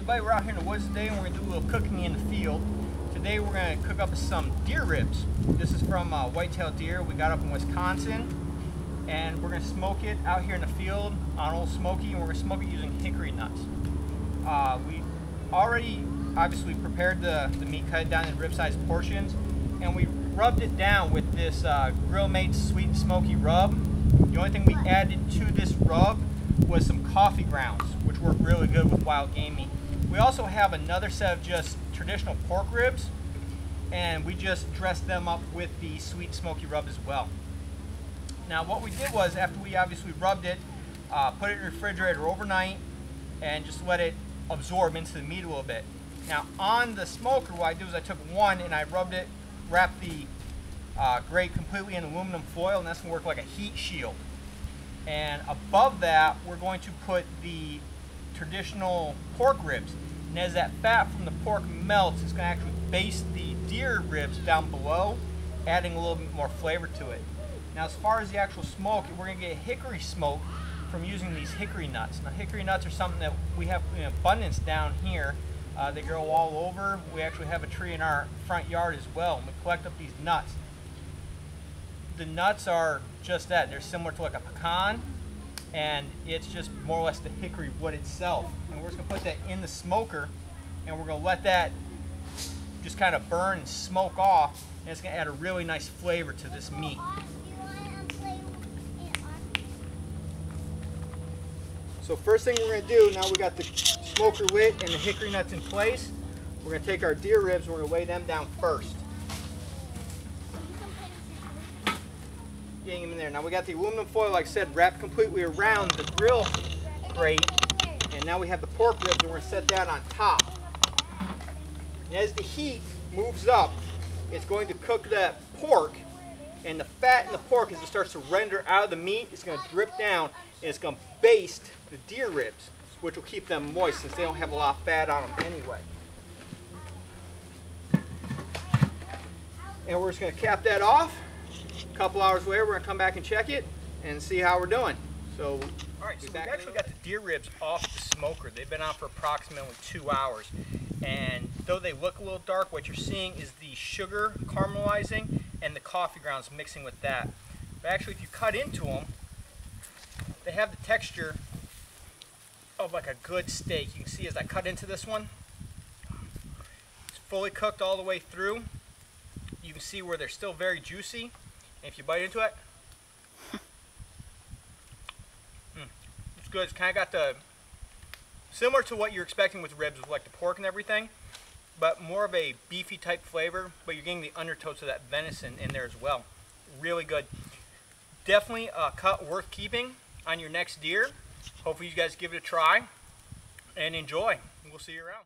everybody, we're out here in the woods today and we're going to do a little cooking in the field. Today we're going to cook up some deer ribs. This is from white-tailed deer we got up in Wisconsin, and we're going to smoke it out here in the field on Old Smoky, and we're going to smoke it using hickory nuts. We already obviously prepared the meat, cut it down in rib-sized portions, and we rubbed it down with this Grill-Made Sweet and Smoky rub. The only thing we added to this rub was some coffee grounds, which work really good with wild game meat. We also have another set of just traditional pork ribs, and we just dressed them up with the sweet smoky rub as well. Now what we did was, after we obviously rubbed it, put it in the refrigerator overnight and just let it absorb into the meat a little bit. Now on the smoker, what I did was I took one and I rubbed it, wrapped the grate completely in aluminum foil, and that's going to work like a heat shield. And above that, we're going to put the traditional pork ribs. And as that fat from the pork melts, it's going to actually baste the deer ribs down below, adding a little bit more flavor to it. Now, as far as the actual smoke, we're going to get hickory smoke from using these hickory nuts. Now, hickory nuts are something that we have in abundance down here. They grow all over. We actually have a tree in our front yard as well, and we collect up these nuts. The nuts are just that. They're similar to like a pecan, and it's just more or less the hickory wood itself. And we're just going to put that in the smoker, and we're going to let that just kind of burn and smoke off, and it's going to add a really nice flavor to this meat. So first thing we're going to do, now we got the smoker lit and the hickory nuts in place, we're going to take our deer ribs and we're going to lay them down first. Getting them in there. Now we got the aluminum foil, like I said, wrapped completely around the grill grate, and now we have the pork ribs and we're going to set that on top. And as the heat moves up, it's going to cook that pork, and the fat in the pork, as it starts to render out of the meat, it's going to drip down and it's going to baste the deer ribs, which will keep them moist since they don't have a lot of fat on them anyway. And we're just going to cap that off. A couple hours later, we're going to come back and check it and see how we're doing. So, all right, so we've actually got the deer ribs off the smoker. They've been on for approximately 2 hours. And though they look a little dark, what you're seeing is the sugar caramelizing and the coffee grounds mixing with that. But actually, if you cut into them, they have the texture of like a good steak. You can see as I cut into this one, it's fully cooked all the way through. You can see where they're still very juicy. And if you bite into it, it's good. It's kind of got the, similar to what you're expecting with ribs, with like the pork and everything, but more of a beefy type flavor, but you're getting the undertones of that venison in there as well. Really good. Definitely a cut worth keeping on your next deer. Hopefully you guys give it a try and enjoy. We'll see you around.